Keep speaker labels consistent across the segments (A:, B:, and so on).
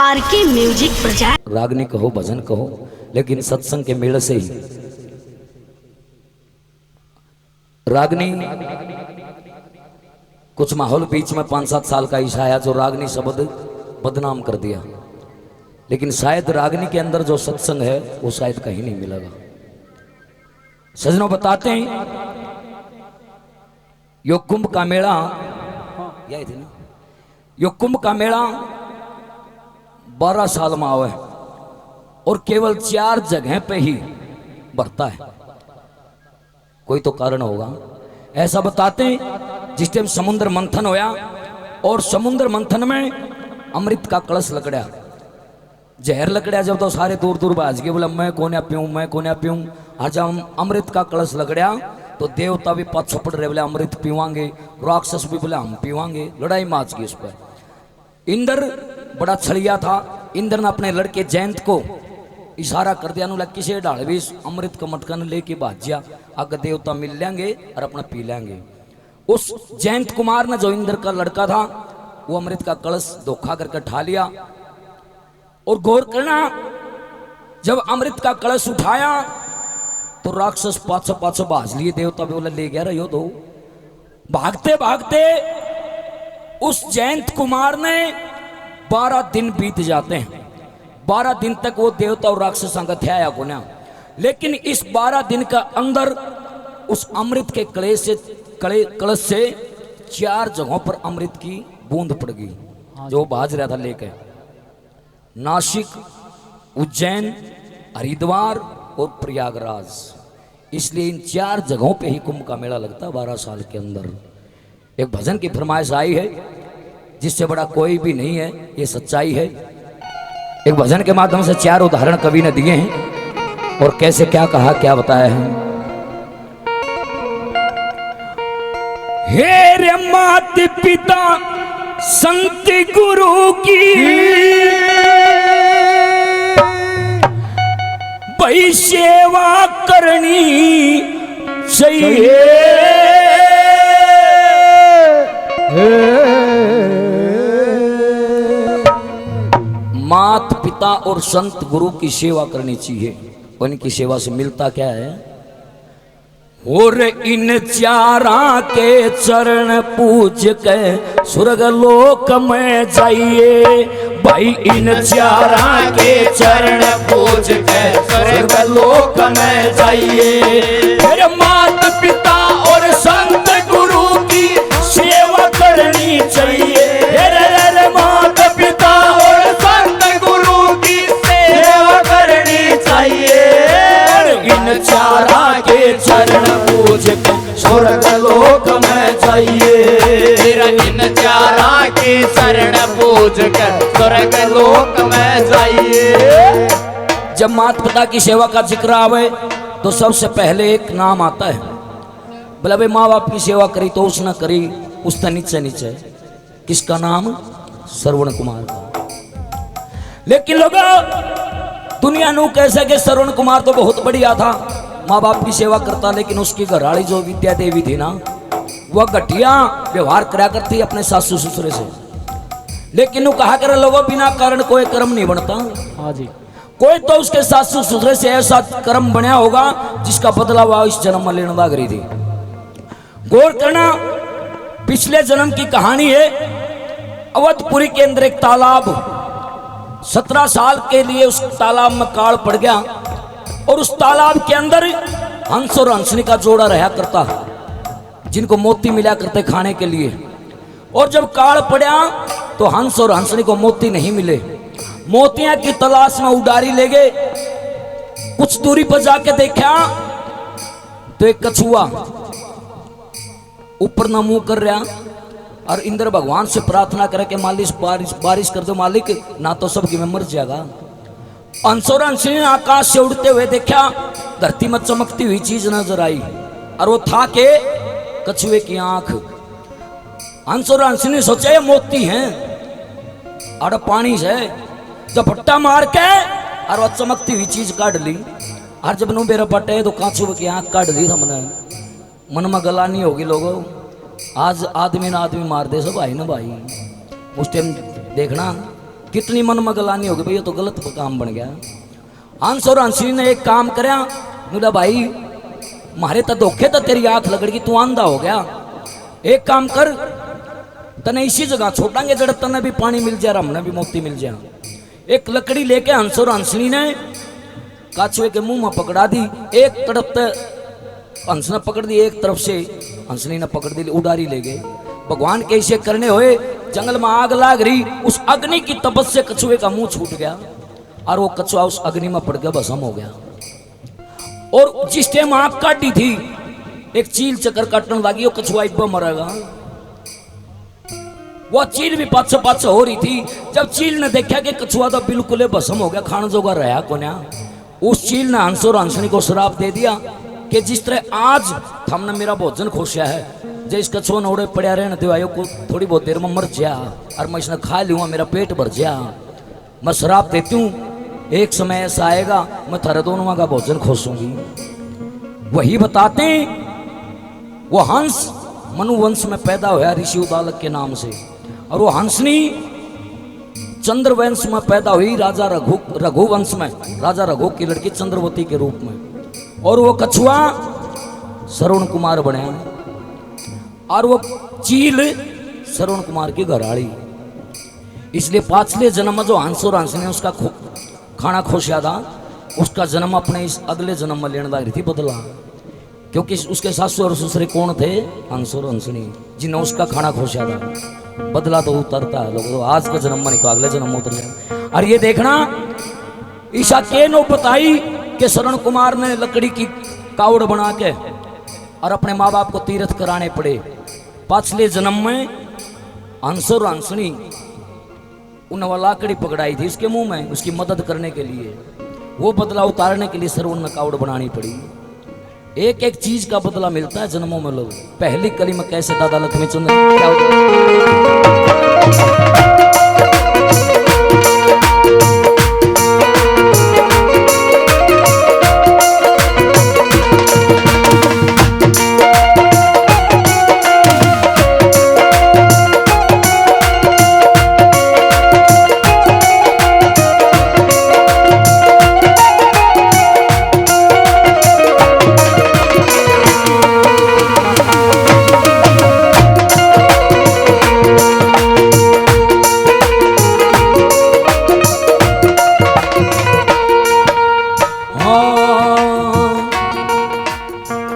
A: RK music project.
B: रागनी कहो भजन कहो, लेकिन सत्संग के मेले से ही रागनी कुछ माहौल बीच में 5-7 साल का ईसा आया जो रागनी शब्द बदनाम कर दिया, लेकिन शायद रागनी के अंदर जो सत्संग है वो शायद कहीं नहीं मिलेगा। सजनों बताते हैं यो कुंभ का मेला, यही थी ना, यो कुंभ का मेला 12 साल में आवे और केवल 4 जगह पे ही बढ़ता है। कोई तो कारण होगा। ऐसा बताते हैं जिस टाइम समुद्र मंथन होया और समुद्र मंथन में अमृत का कलश लकड़ा, जहर लकड़ा, जब तो सारे दूर दूर भाज गए, बोला मैं कोन्या पीऊं, मैं कोन्या पीऊं। और जब अमृत का कलश लकड़ा तो देवता भी पाछे पड़ रहे, बोले अमृत पीवांगे, राक्षस भी बोले हम पीवांगे, लड़ाई माच गई उस पर। इंद्र बड़ा छलिया था, इंद्र ने अपने लड़के जयंत को इशारा कर दिया, नुला किसे डाल भी अमृत का मटकन लेके भाजिया, आगे देवता मिल लेंगे और अपना पी लेंगे। उस जयंत कुमार ने, जो इंद्र का लड़का था, वो अमृत का कलश धोखा करके ठा लिया। और गौर करना, जब अमृत का कलश उठाया तो राक्षस पाछो पाछो भाज लिए, देवता भी बोला ले गया रहो दो। भागते भागते उस जयंत कुमार ने 12 दिन बीत जाते हैं। 12 दिन तक वो देवता और राक्षस संगत है को ना, लेकिन इस 12 दिन का अंदर उस अमृत के कलश से 4 जगहों पर अमृत की बूंद पड़ गई, जो भाज रहा था लेके। नासिक, उज्जैन, हरिद्वार और प्रयागराज। इसलिए इन 4 जगहों पे ही कुंभ का मेला लगता है 12 साल के अंदर। एक भजन की फरमाइश आई है, जिससे बड़ा कोई भी नहीं है, ये सच्चाई है। एक भजन के माध्यम से 4 उदाहरण कवि ने दिए हैं और कैसे क्या कहा, क्या बताया है। हे रे मात पिता संत गुरु की भाई सेवा करनी चाहिए। मात पिता और संत गुरु की सेवा करनी चाहिए। उनकी सेवा से मिलता क्या है? और इन 4 के चरण पूज के स्वर्ग लोक में जाइए। भाई इन 4 के चरण पूज के स्वर्ग लोक में जाइए। फिर मात पिता और संत गुरु की सेवा करनी चाहिए। मात पिता और संत गुरु की सेवा करनी चाहिए। इन 4 के चरण पूज के स्वर्ग लोक में जाइए।
C: इन 4 के चरण पूज के स्वर्ग लोक में जाइए।
B: जब माता पिता की सेवा का जिक्र आवे तो सबसे पहले एक नाम आता है। बोला भाई माँ बाप की सेवा करी तो उसने करी, उसने नीचे नीचे। किसका नाम? श्रवण कुमार का। लेकिन लोग दुनिया नू कैसे कि श्रवण कुमार तो बहुत बढ़िया था, माँ बाप की सेवा करता, लेकिन उसकी घरवाली जो विद्या देवी थी ना, वह घटिया व्यवहार करा करती अपने सासू ससुरे से। लेकिन वो कहा करे लोगों, बिना कारण कोई कर्म नहीं बनता। हाँ जी, कोई तो उसके सासू ससुरे से ऐसा कर्म बनया होगा जिसका बदला वह इस जन्म में लेने वाली थी। गौर करना, पिछले जन्म की कहानी है। अवधपुरी के अंदर एक तालाब, 17 साल के लिए उस तालाब में काल पड़ गया और उस तालाब के अंदर हंस और हंसनी का जोड़ा रहा करता, जिनको मोती मिला करते खाने के लिए। और जब काल पड़ा तो हंस और हंसनी को मोती नहीं मिले। मोतियां की तलाश में उडारी ले गए। कुछ दूरी पर जाके देखा तो एक कछुआ ऊपर न मुंह कर रहा और इंद्र भगवान से प्रार्थना करे कि मालिक बारिश कर दो मालिक, ना तो सबकी में मर जाएगा। हंस और हंसनी ने आकाश से उड़ते हुए देखा, धरती में चमकती हुई चीज नजर आई और वो था के कछुए की आंख। हंस और हंसनी सोचे ये मोती हैं, अड़ पानी से झपट्टा मार के और वो चमकती हुई चीज काट ली। और जब नु बेरा पटे तो कछुए की आंख काट दी। हमने मन में गलानी होगी लोगों, आज आदमी ना आदमी मार दे सब भाई ना भाई। उस टाइम देखना कितनी मन में गलानी होगी भाई, ये तो गलत काम बन गया। हंस और हंसनी ने एक काम करया, बोला भाई मारे तो धोखे तो तेरी आंख लगड़गी, तू आंधा हो गया। एक काम कर, तने इसी जगह छोड़ांगे जड़ तने भी पानी मिल जाए, हमने भी मोती मिल जाए। एक लकड़ी लेके हंस और हंसनी ने काछुए के मुंह में पकड़ा दी। एक तरफ से हंस ने पकड़ दी, एक तरफ से हंसनी ने पकड़ दी, उड़ारी ले गए। भगवान कैसे करने हुए, जंगल में आग लाग रही, उस अग्नि की तपस से कछुए का मुंह छूट गया और वो कछुआ उस अग्नि में पड़ गया, भस्म हो गया। और जिस टाइम आग काटी थी, एक चील चक्कर काटने लगी, वो कछुआ इब्बा मरेगा। वो चील भी पाछे पाछे हो रही थी। जब चील ने देखा कि कछुआ तो बिल्कुल भस्म हो गया, खान जोगा रहा कोन्या, उस चील ने हंस और हंसनी को श्राप दे दिया कि जिस तरह आज हमने मेरा भोजन खोसा है, जिस कछुआ ने उड़े पड़ा रहने दो, आयो को थोड़ी बहुत देर में मर जा और मैं इसने खा लूंगा, मेरा पेट भर जा। मैं श्राप देती हूँ, एक समय ऐसा आएगा मैं थारे दोनों का भोजन खोसूंगी। वही बताते हैं, वो हंस मनुवंश में पैदा हुआ ऋषि उदालक के नाम से, और वो हंसनी चंद्रवंश में पैदा हुई राजा रघुवंश में, राजा रघु की लड़की चंद्रवती के रूप में। और वो कछुआ श्रवण कुमार बने, और वो चील श्रवण कुमार की घराड़ी। इसलिए पाछले जन्म में जो हंस और हंसनी ने उसका खाना खोसा था, उसका जन्म अपने इस अगले जन्म में लेने लगी थी बदला, क्योंकि उसके सासू और ससुरे कौन थे, हंस और हंसनी, जिन्हें उसका खाना खोसा था। बदला तो उतरता है, लोग तो आज का जन्म में नहीं तो अगले जन्म में उतर जाए। और ये देखना, ईशा के नो बताई कि श्रवण कुमार ने लकड़ी की कावड़ बना के और अपने माँ बाप को तीर्थ कराने पड़े। पाछले जन्म में हंस और हंसनी उन्हें वो लाकड़ी पकड़ाई थी उसके मुंह में, उसकी मदद करने के लिए। वो बदला उतारने के लिए श्रवण ने कावड़ बनानी पड़ी। एक एक चीज का बदला मिलता है जन्मों में। लोग पहली कली में कैसे दादा लक्ष्मी चंद्र क्या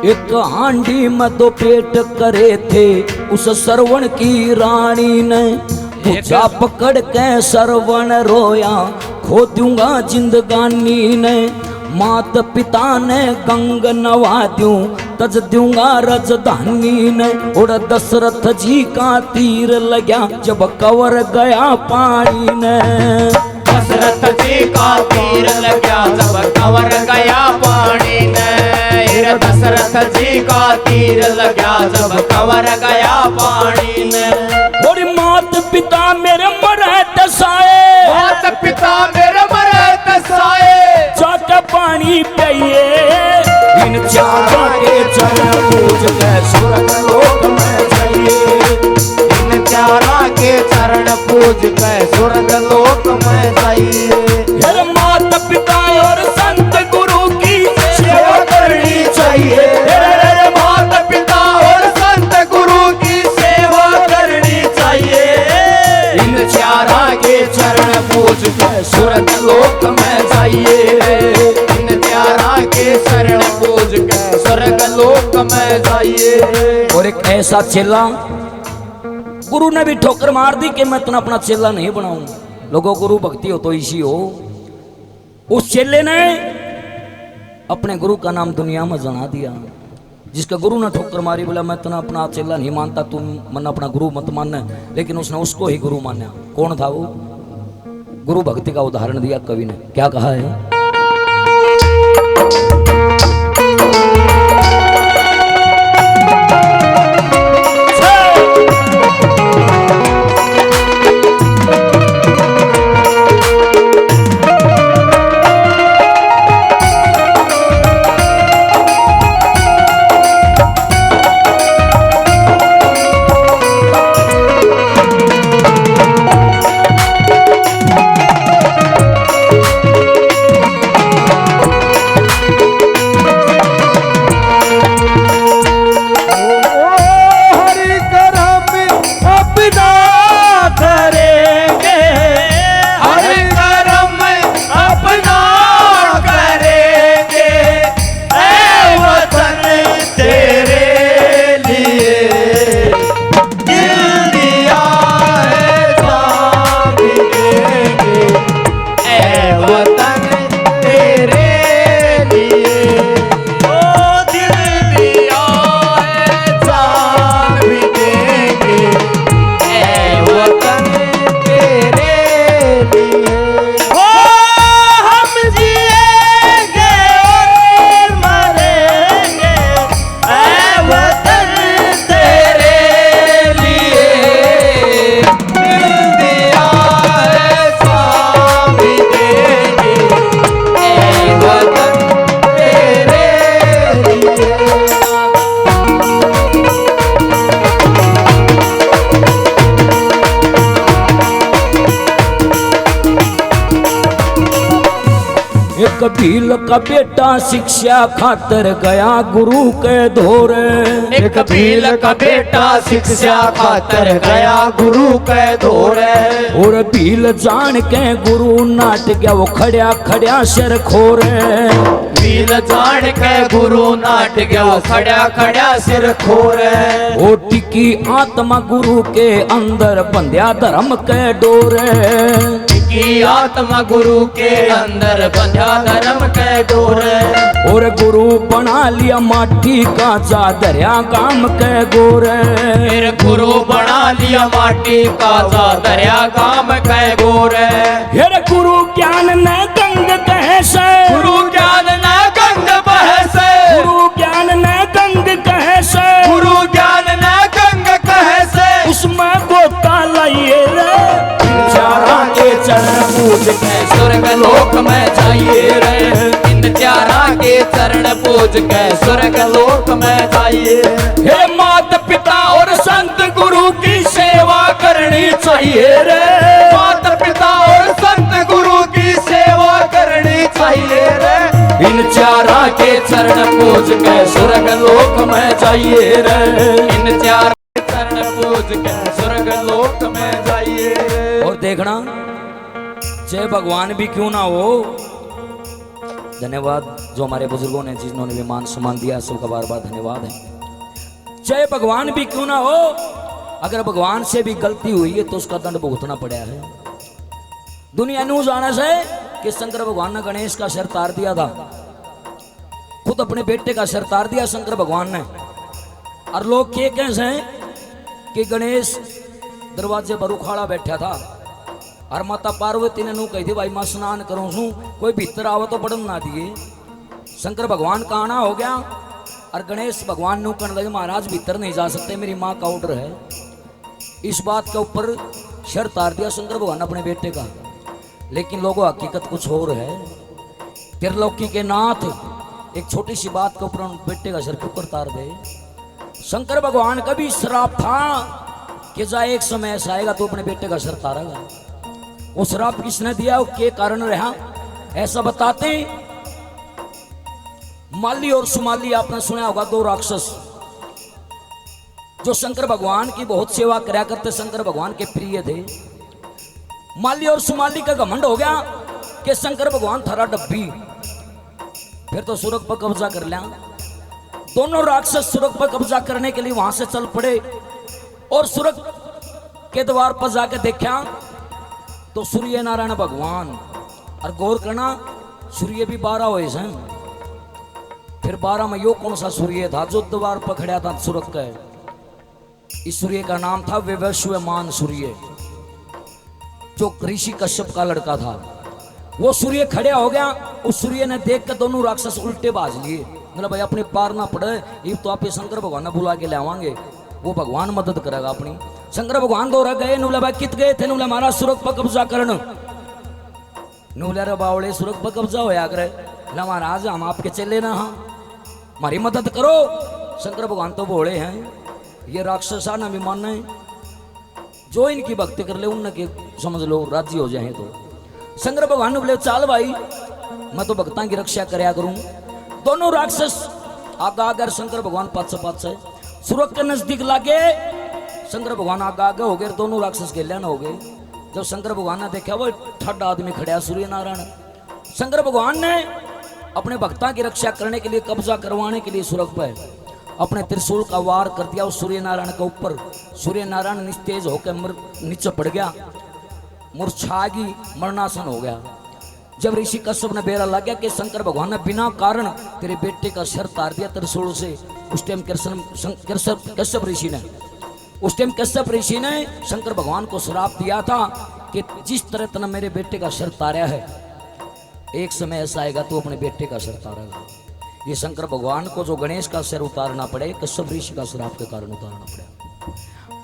B: एक हांडी में दो पेट करे थे उस श्रवण की रानी ने, पूछा पकड़ के श्रवण रोया खो दूंगा जिंदगानी ने। मात पिता ने गंग नवा दूं तज दूंगा राजधानी ने। उड़ दशरथ जी का तीर लगा जब कवर गया पानी ने।
C: दशरथ जी का तीर लगा जब कवर गया पानी ने। दशरथ जी का तीर लगा जब कवर गया पानी ने।
B: और मात पिता मेरे मरे दसाए,
C: मात पिता मेरे मरे दसाए।
B: जाके पानी पिए इन चारों के चरण पूज के स्वर्ग लोक में जाइए।
C: इन चारों के चरण पूज के स्वर्ग लोक में जाइए।
B: माता पिता और संत गुरु की सेवा करनी चाहिए।
C: माता पिता और संत गुरु की सेवा करनी चाहिए। इन चारों के चरण पूज के स्वर्ग लोक में जाइए। इन चारों के चरण पूज के स्वर्ग लोक में जाइए।
B: और एक ऐसा चेला गुरु ने भी ठोकर मार दी कि मैं इतना अपना चेला नहीं बनाऊं। लोगों गुरु भक्ति हो तो इसी हो। उस चेले ने अपने गुरु का नाम दुनिया में जना दिया। जिसका गुरु ने ठोकर मारी, बोला मैं इतना अपना चेला नहीं मानता, तुम मन अपना गुरु मत मानना, लेकिन उसने उसको ही गुरु माना। कौन था वो? गुरु भक्ति का उदाहरण दिया कवि ने। क्या कहा है? एक भील का बेटा शिक्षा खातर गया गुरु के धोरे।
C: एक भील का बेटा शिक्षा खातर गया गुरु के धोरे।
B: और भील जान के गुरु नाट गया वो खड़िया खड़िया सिर खोरे।
C: भील जान के गुरु नाट गया वो खड़ा खड़ा सिर खोरे।
B: ओ टिकी आत्मा गुरु के अंदर बंध्या धर्म के डोरे।
C: की आत्मा गुरु के अंदर बंधा धर्म के डोरे।
B: और गुरु बना लिया माटी का जा दरिया काम के गोरे।
C: फिर गुरु बना लिया माटी का जा दरिया काम के गोरे।
B: फिर गुरु ज्ञान न गंग कहे से।
C: गुरु ज्ञान न गंग बहे से।
B: गुरु ज्ञान न गंग कहे से।
C: गुरु ज्ञान न गंग कहे से।
B: उसमें गोता लाइए रे चारा के चरण पूज के
C: स्वर्ग लोक में जाइए रे। इन चारा के चरण पूज के स्वर्ग लोक में जाइए।
B: हे माता पिता और संत गुरु की सेवा करनी चाहिए रे।
C: माता पिता और संत गुरु की सेवा करनी चाहिए रे।
B: इन चारा के चरण पूज के स्वर्ग लोक में जाइए रे।
C: इन चार चरण पूज के स्वर्ग लोक में जाइए।
B: और देखना चाहे भगवान भी क्यों ना हो। धन्यवाद जो हमारे बुजुर्गों ने जिन्होंने भी मान सम्मान दिया सबका बार बार धन्यवाद है। चाहे भगवान भी क्यों ना हो, अगर भगवान से भी गलती हुई है तो उसका दंड भुगतना पड़ा है। दुनिया न्यूज आने से कि शंकर भगवान ने गणेश का सिर तार दिया था। खुद अपने बेटे का सिर तार दिया शंकर भगवान ने। और लोग ये कैसे हैं कि गणेश दरवाजे पर उखाड़ा बैठा था और माता पार्वती ने नू कही थी भाई मैं स्नान करूं छू कोई भीतर आओ तो पढ़न ना दिए। शंकर भगवान का आना हो गया और गणेश भगवान नू कहने लगे महाराज भीतर नहीं जा सकते मेरी माँ का ऑर्डर है। इस बात के ऊपर शर तार दिया शंकर भगवान अपने बेटे का। लेकिन लोगों हकीकत कुछ और है। त्रिलोकी के नाथ एक छोटी सी बात के ऊपर बेटे का सिर क्यों तार दे। शंकर भगवान का भी श्राप था कि जा एक समय ऐसा आएगा तो अपने बेटे का सिर तारेगा। वो श्राप किसने दिया वो के कारण रहा ऐसा बताते। माली और सुमाली आपने सुना होगा, दो राक्षस जो शंकर भगवान की बहुत सेवा कराया करते, शंकर भगवान के प्रिय थे। माली और सुमाली का घमंड हो गया कि शंकर भगवान थारा डब्बी। फिर तो सुरग पर कब्जा कर लिया। दोनों राक्षस सुरग पर कब्जा करने के लिए वहां से चल पड़े और सुरग के द्वार पर जाकर देखा तो सूर्य नारायण भगवान। और गौर करना सूर्य भी 12 हुए हैं। फिर 12 में यो कौन सा सूर्य था जो द्वार पर खड़ा था सुरग का। इस सूर्य का नाम था विवस्वमान सूर्य, जो ऋषि कश्यप का लड़का था। वो सूर्य खड़ा हो गया। उस सूर्य ने देख कर दोनों राक्षस उल्टे बाज लिए। मतलब भाई अपने पार ना पड़े ये तो आप शंकर भगवान ने बुला के ले आवांगे, वो भगवान मदद करेगा अपनी। शंकर भगवान दौरा गए। नुला भाई कित गए थे। नुला महाराज सुरग पर कब्जा करने। नुला रे बावड़े सुरग पर कब्जा होया करे। महाराज हम आपके चले ना, हाँ हमारी मदद करो। शंकर भगवान तो बोले हैं ये राक्षसा ना भी मानना है, जो इनकी भक्ति कर ले उनके समझ लो राजी हो जाए। तो शंकर भगवान ने बोले चल भाई मैं तो भक्तां की रक्षा करया करूं। दोनों राक्षस आगा आगर शंकर भगवान पाछे पाछे सुरग के नजदीक लागे। शंकर भगवान आगा आगे हो गए, दोनों राक्षस गेल्यान हो गए। जब शंकर भगवान ने देखा वो ठड्डा आदमी खड़ा सूर्य नारायण। शंकर भगवान ने अपने भक्तां की रक्षा करने के लिए, कब्जा करवाने के लिए सुरग पर अपने त्रिशूल का वार कर दिया उस सूर्य नारायण के ऊपर। सूर्य नारायण निस्तेज होकर नीचे पड़ गया, मूर्छागी मरणासन हो गया। जब ऋषि कश्यप ने बेरा लग गया कि शंकर भगवान ने बिना कारण तेरे बेटे का सिर तार दिया त्रिशूल से। उस टाइम कश्यप ऋषि ने शंकर भगवान को श्राप दिया था कि जिस तरह तने मेरे बेटे का सिर तारा है एक समय ऐसा आएगा तो अपने बेटे का सिर तारेगा। ये शंकर भगवान को जो गणेश का सिर उतारना पड़े कश्यप ऋषि का श्राप के कारण उतारना पड़े।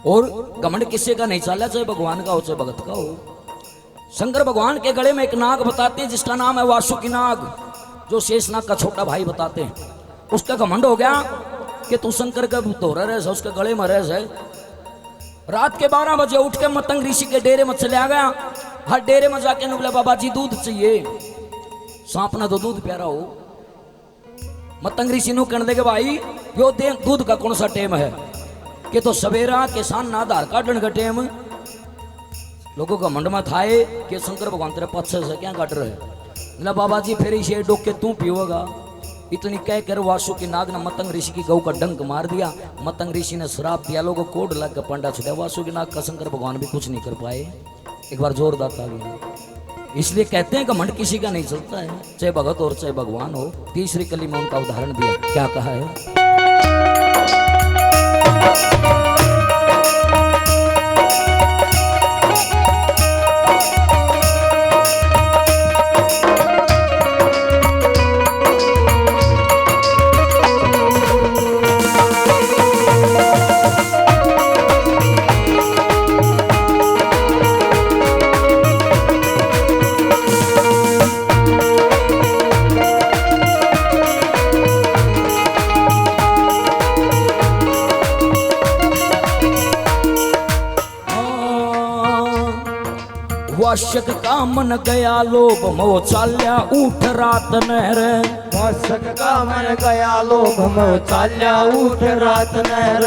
B: और घमंड किसी का नहीं चला, चाहे भगवान का हो चाहे भगत का हो। शंकर भगवान के गले में एक नाग बताते हैं जिसका नाम है वासुकी नाग, जो शेषनाग का छोटा भाई बताते हैं। उसका घमंड हो गया कि तू शंकर का धोरा रह, उसके गले में रह। रात के 12 बजे उठ के मतंग ऋषि के डेरे में चले आ गया। हर डेरे में जाके बोला बाबा जी दूध चाहिए। सांप ना तो दूध प्यारा हो। मतंग ऋषि नु कहने लगे भाई यो दूध का कौन सा टेम है कि तो सवेरा किसान ना आधार काटने का टेम। लोगों का मंड में थाए कि शंकर भगवान तेरे पत्थर से क्या काट रहे। बोला बाबा जी फिर इसे डोक के तू पियोगा। इतनी कह कर वासुकी नाग ने मतंग ऋषि की गऊ का डंक मार दिया। मतंग ऋषि ने श्राप दिया, लोगों कोड लग के पंडा छुड़ा। वासुकी नाग का शंकर भगवान भी कुछ नहीं कर पाए। एक बार जोरदार ताली। इसलिए कहते हैं कि घमंड किसी का नहीं चलता है, चाहे भगत और चाहे भगवान हो। तीसरी कली में उनका उदाहरण दिया, क्या कहा है? वाशक का मन गया लोभ मोह चाल्या उठ रात नहर।
C: वाशक का मन गया लोभ मोह चाल्या उठ रात नहर।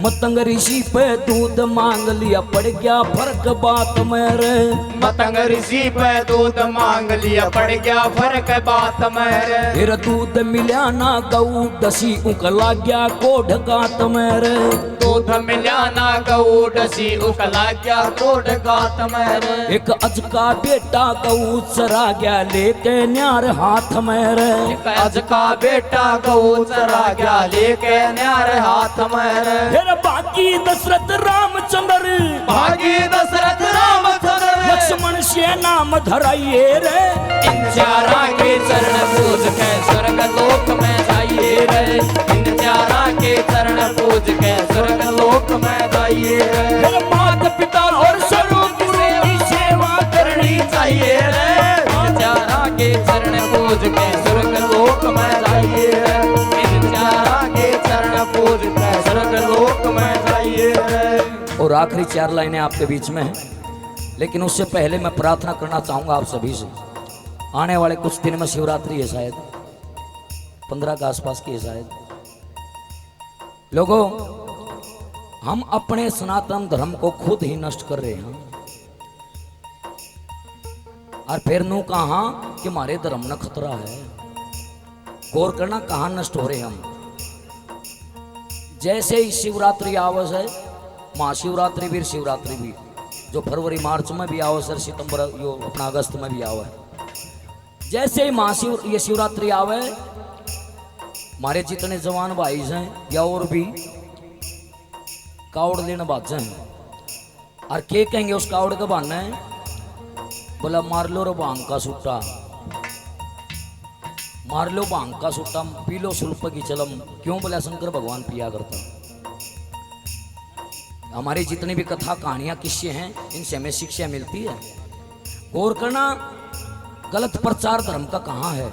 B: मतंग ऋषि पे दूध मांग लिया पड़ गया फर्क बात मेरे।
C: मतंग ऋषि पे दूध मांग लिया पड़ गया फर्क बात मेरे।
B: फिर दूध मिला ना गऊ दसी उकला गया कोढ़ गात मेरे।
C: दूध मिला ना गऊ दसी उकला गया कोढ़ गात मेरे।
B: एक अजका बेटा गऊ चरा गया लेके न्यार हाथ मेरे।
C: अज का बेटा गऊ चरा गया लेके न्यार हाथ मेरे।
B: फिर बाकी दशरथ रामचंद्र
C: भागी दशरथ रामचंद्र
B: लक्ष्मण से नाम धराइए रे।
C: इन चारा के चरण पूज के स्वर्ग लोक में जाइए रे। इन चारा के चरण पूज के स्वर्ग लोक में जाइए रे।
B: फिर माता पिता और स्वरूप
C: की सेवा करनी चाहिए रे। इन चारा के चरण पूज के स्वर्ग लोक में जाइए रे। इन चारा के चरण पूज के स्वर्ग लोक में जाइए रे।
B: और आखिरी 4 लाइनें आपके बीच में है, लेकिन उससे पहले मैं प्रार्थना करना चाहूंगा आप सभी से। आने वाले कुछ दिन में शिवरात्रि है, शायद 15 के आसपास की है शायद। लोगों, हम अपने सनातन धर्म को खुद ही नष्ट कर रहे हैं। और फिर नू कहा कि हमारे धर्म न खतरा है। गौर करना कहां नष्ट हो रहे हम। जैसे ही शिवरात्रि आवस है, महाशिवरात्रि भी शिवरात्रि भी, जो फरवरी मार्च में भी आवे सर, सितंबर यो अपना अगस्त में भी आवे। जैसे ही महाशिव ये शिवरात्रि आवे, हमारे जितने जवान भाई हैं या और भी कावड़ लेने बात हैं। और के कहेंगे उस कावड़ का बहाना है, बोला मार लो रो भांग का सुट्टा, मार लो भांग का सुट्टा, पी लो सुल्प की चलम। क्यों? बोला शंकर भगवान पिया करता। हमारी जितनी भी कथा कहानियां किस्से हैं, इनसे हमें शिक्षा मिलती है। गौर करना, गलत प्रचार धर्म का कहां है।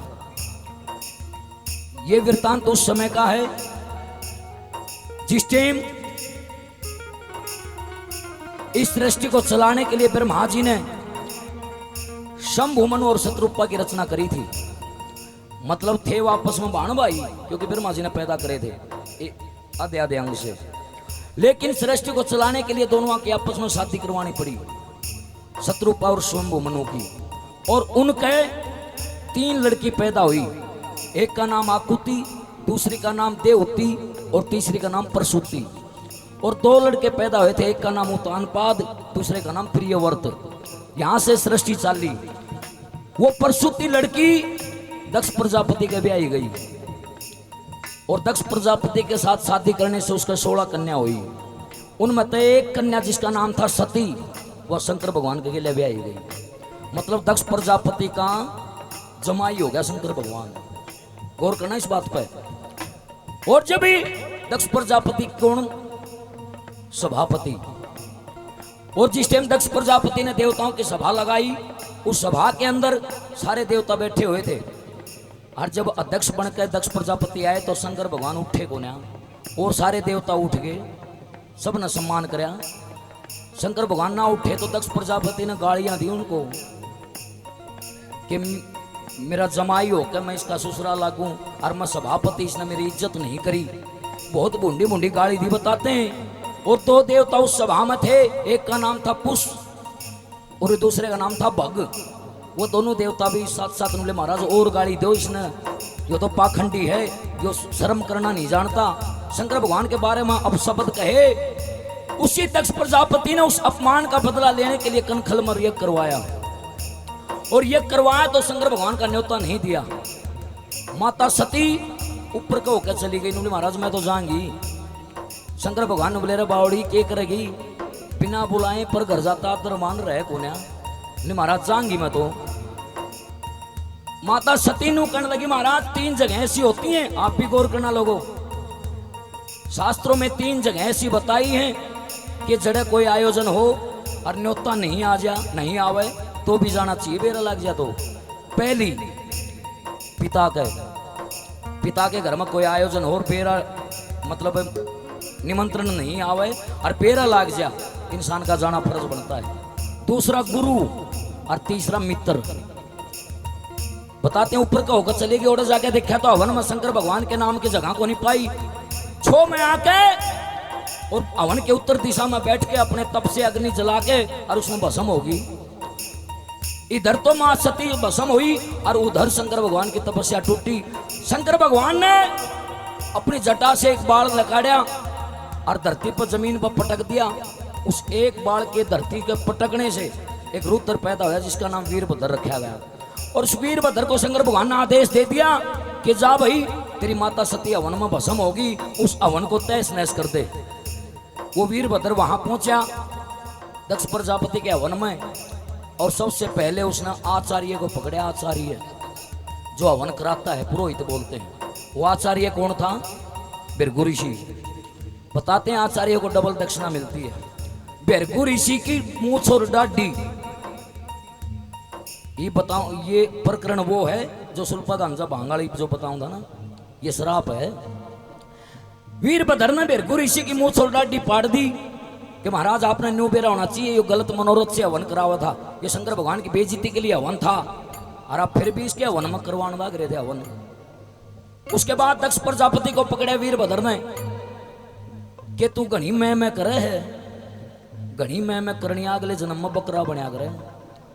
B: ये वृत्तांत उस समय का है जिस टाइम इस सृष्टि को चलाने के लिए ब्रह्मा जी ने शंभु मनु और शत्रुपा की रचना करी थी। मतलब थे वो आपस में बाण भाई, क्योंकि ब्रह्मा जी ने पैदा करे थे आधे आधे अंग से। लेकिन सृष्टि को चलाने के लिए दोनों की आपस में शादी करवानी पड़ी, शत्रुपा और शंभु मनु की। और उनके 3 लड़की पैदा हुई। एक का नाम आकुति, दूसरी का नाम देवती और तीसरी का नाम प्रसूति। और 2 लड़के पैदा हुए थे, एक का नाम उत्तानपाद, दूसरे का नाम प्रियव्रत। यहां से सृष्टि चाली। वो प्रसूति लड़की दक्ष प्रजापति के ब्याह गई और दक्ष प्रजापति के साथ शादी करने से उसका 16 कन्या हुई। उनमें तो एक कन्या जिसका नाम था सती, वह शंकर भगवान के लिए ब्याह गई। मतलब दक्ष प्रजापति का जमाई हो गया शंकर भगवान। गौर करना इस बात पर। और जब भी दक्ष प्रजापति कौन? सभापति। और जिस टाइम दक्ष प्रजापति ने देवताओं की सभा लगाई, उस सभा के अंदर सारे देवता बैठे हुए थे। और जब अध्यक्ष बनकर दक्ष प्रजापति आए तो शंकर भगवान उठे को ना, और सारे देवता उठ गए, सब ने सम्मान कराया। शंकर भगवान ना उठे तो दक्ष प्रजापति ने गालियां दी उनको कि मेरा जमाई होकर मैं इसका ससुराल लागू और मैं सभापति, इसने मेरी इज्जत नहीं करी, बहुत बूंदी बूंदी गाली दी बताते हैं। और दो देवता उस सभा में थे, एक का नाम था पुष और दूसरे का नाम था भग। वो दोनों देवता भी साथ साथ बोले महाराज और गाली दो, इसने यो तो पाखंडी है, जो शर्म करना नहीं जानता, शंकर भगवान के बारे में अब शब्द कहे। उसी दक्ष प्रजापति ने उस अपमान का बदला लेने के लिए कनखल में यज्ञ करवाया, और यज्ञ करवाया तो शंकर भगवान का न्योता नहीं दिया। माता सती ऊपर को होकर चली गई, बोली महाराज मैं तो जाऊंगी। शंकर भगवान ने बोले रे बावड़ी के करेगी, बिना बुलाए पर घर जाता तर मान रहे कोन्या, महाराज जाऊंगी मैं तो। माता सती नु कहने लगी महाराज 3 जगह ऐसी होती हैं, आप भी गौर करना लोगों, शास्त्रों में 3 जगह ऐसी बताई हैं कि जड़े कोई आयोजन हो और न्योता नहीं आवे तो भी जाना चाहिए, बेरा लग जा तो। पहली पिता के घर में कोई आयोजन हो और बेरा मतलब निमंत्रण नहीं आवे और बेरा लग जा, इंसान का जाना फर्ज बनता है। दूसरा गुरु और तीसरा मित्र। बताते हैं ऊपर का होकर चलेगी, और जाके देखा तो हवन में शंकर भगवान के नाम की जगह को नहीं पाई। छो में आके और हवन के उत्तर दिशा में बैठ के अपने तप से अग्नि जला के और उसमें भस्म होगी। इधर तो मां सती भस्म हुई और उधर शंकर भगवान की तपस्या टूटी। शंकर भगवान ने अपनी जटा से एक बाल लगाया और धरती पर जमीन पर पटक दिया। उस एक बाल के धरती के पटकने से एक रुद्र पैदा हुआ जिसका नाम वीरभद्र रखा गया। और उस वीरभद्र को शंकर भगवान ने आदेश दे दिया कि जा भाई तेरी माता सती हवन में भस्म होगी, उस हवन को तहस नहस कर दे। वो वीरभद्र वहां पहुंचा दक्ष प्रजापति के हवन में, और सबसे पहले उसने आचार्य को पकड़ा। आचार्य जो हवन कराता है, पुरोहित बोलते हैं। वो आचार्य कौन था? भृगु ऋषि। बताते हैं आचार्य को डबल दक्षिणा मिलती है। भृगु ऋषि की मूंछ और डाढ़ी, ये बताओ, ये प्रकरण वो है जो सुल्पा गांजा भांगाली जो बताऊंगा ना, ये श्राप है। वीरभद्र ने भृगु ऋषि की मूंछ और डाढ़ी पाड़ दी कि महाराज आपने न्यू बेरा होना चाहिए, ये गलत मनोरथ से हवन करावा था, ये शंकर भगवान की बेइज्जती के लिए हवन था, और आप फिर भी इसके हवन में करवाने लग रहे थे हवन। उसके बाद दक्ष प्रजापति को पकड़े वीरभद्र ने कि तू घनी मैं करे है, घनी मैं करनी अगले जन्म में बकरा बना करे।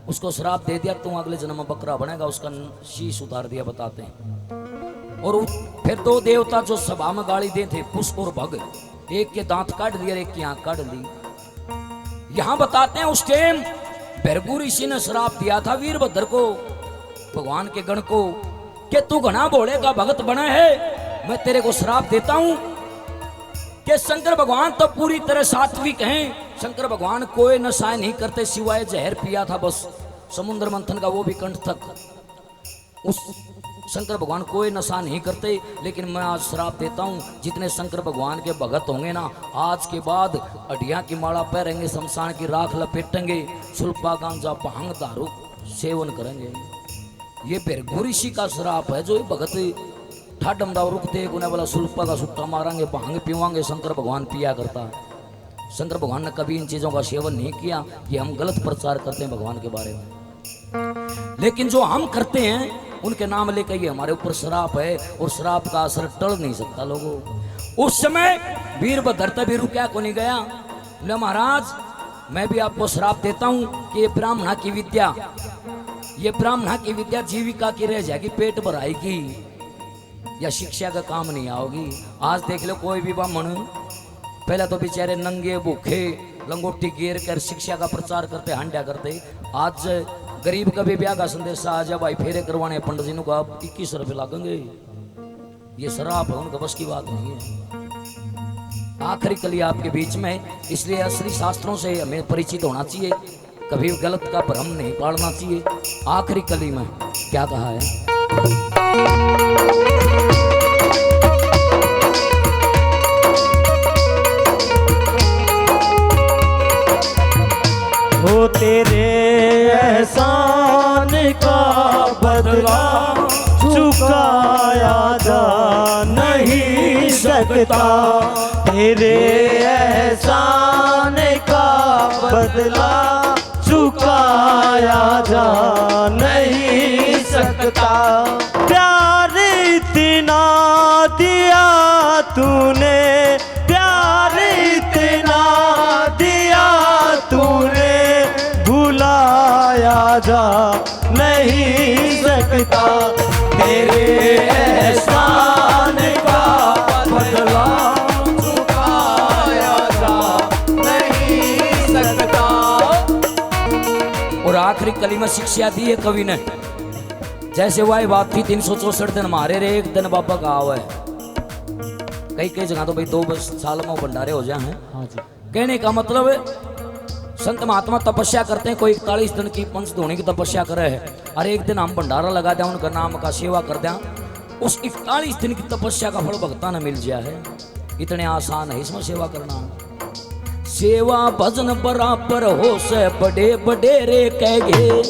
B: उसको श्राप दे दिया, तू अगले जन्म में बकरा बनेगा, उसका शीश उतार दिया बताते हैं। और फिर 2 देवता जो सभा में गाली दे थे, पुष और भग, एक के दांत काट दिए, एक की आंख काट ली। यहां बताते हैं उस टाइम भृगु ऋषि ने श्राप दिया था वीरभद्र को, भगवान के गण को, कि तू घना भोले का भगत बना है, मैं तेरे को श्राप देता हूं कि शंकर भगवान तो पूरी तरह सात्विक हैं। शंकर भगवान कोई नशा नहीं करते सिवाय जहर पिया था बस, समुद्र मंथन का, वो भी कंठ तक। उस शंकर भगवान कोई नशा नहीं करते। लेकिन मैं आज श्राप देता हूं, जितने शंकर भगवान के भगत होंगे ना, आज के बाद अडिया की माला पहनेंगे, शमशान की राख लपेटेंगे, सुल्पा गांजा भांग दारू सेवन करेंगे। ये भृगु ऋषि का श्राप है। जो भगत ठाडम दाव रुकते उन्हें बोला सुल्पा का सुट्टा मारेंगे, भांग पीवांगे, शंकर भगवान पिया करता है। शंकर भगवान ने कभी इन चीजों का सेवन नहीं किया। ये हम गलत प्रचार करते हैं भगवान के बारे में, लेकिन जो हम करते हैं उनके नाम लेकर ये हमारे ऊपर श्राप है, और श्राप का असर टल नहीं सकता लोगों। उस समय वीरभद्र तभी रुका को नहीं गया, बोले महाराज मैं भी आपको श्राप देता हूं कि ये ब्राह्मणा की विद्या, ये ब्राह्मणा की विद्या जीविका की रह जाएगी, पेट भराएगी, या शिक्षा का काम नहीं आओगी। आज देख लो कोई भी ब्राह्मण पहले तो बेचारे नंगे भूखे लंगोटी गिर कर शिक्षा का प्रचार करते, हांडा करते। आज गरीब का भी ब्याह का संदेश आ जा भाई फेरे करवाने पंडित जी को आप 21 रुपये लागेंगे। ये शराब है, उनका बस की बात नहीं है। आखिरी कली आपके बीच में, इसलिए असली शास्त्रों से हमें परिचित होना चाहिए, कभी गलत का भ्रम नहीं पालना चाहिए। आखिरी कली में क्या कहा है?
C: हो तेरे एहसान का बदला चुकाया जा नहीं सकता, तेरे एहसान का बदला चुकाया जा नहीं सकता। तूने प्यार इतना दिया तूने भुलाया जा नहीं सकता तेरे एहसान का बदला चुकाया जा नहीं सकता।
B: और आखिरी कलीमा शिक्षा दी है कवि ने, जैसे वही बात थी 364 दिन मारे रे एक दिन बाबा का आवा है। कई कई जगह तो भाई 2 साल में भंडारे हो जाए हैं।
C: हाँ जी।
B: कहने का मतलब है संत महात्मा तपस्या करते हैं, कोई 41 दिन की पंचधूनी की तपस्या करे है, और एक दिन हम भंडारा लगा दें उनका नाम का सेवा कर दें, उस 41 दिन की तपस्या का फल भक्ता न मिल जाए है। इतने आसान है इसमें सेवा करना। सेवा भजन बराबर हो से बड़े बड़े रे कहेगे,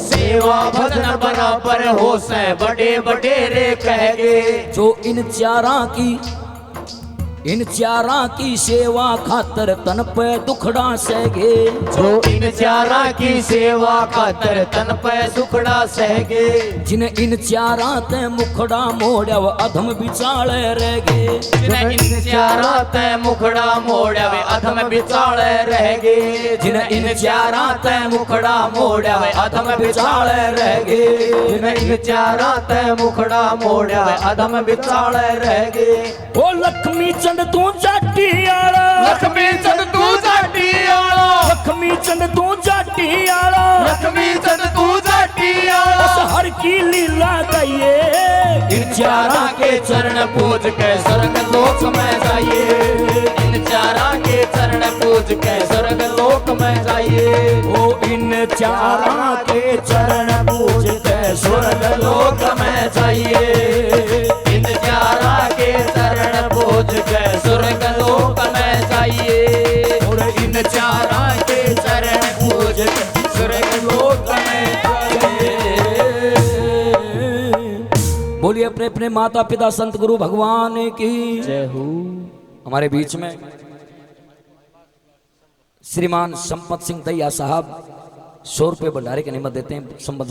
C: सेवा भजन बराबर हो से बड़े बड़े रे कहेगे।
B: जो इन चारा की सेवा खातर तन पे दुखड़ा सहेगे,
C: जो इन चारा की सेवा खातर तन पे दुखड़ा सहेगे।
B: जिन्हें इन चारा ते मुखड़ा मोड़ा व अधम बिचाले रहेगे,
C: जिन्हें इन चारा ते मुखड़ा मोड़ा वे अधम बिचाले रहेगे। जिन्हें इन चारा ते मुखड़ा मोड़ा वे अधम बिचाले रहेगे। जिन्हें इन चारा ते मुखड़ा मोड़ा वे अधम बिचाले रहेगे।
B: ओ लक्ष्मी चंद तू जाटी आला,
C: लक्ष्मी चंद तू जाटी आला,
B: लक्ष्मी चंद तू जाटी आला,
C: लक्ष्मी चंद तू जाटी आला।
B: उस हर की लीला गाइए,
C: इन चारा के चरण पूज के स्वर्ग लोक में जाइए। इन चारा के चरण पूज के स्वर्ग लोक में जाइए।
B: ओ इन चारा के चरण पूज के
C: स्वर्ग लोक में जाइए। इन चारा के चरण पूज के स्वर्ग लोक में जाइए। और इन चारा के चरण पूज के स्वर्ग लोक में जाइए।
B: बोलिए अपने अपने माता पिता संत गुरु भगवान की
C: जय हो।
B: हमारे बीच में श्रीमान संपत सिंह दैया साहब 100 रुपये भंडारे के निमित्त देते हैं। संपत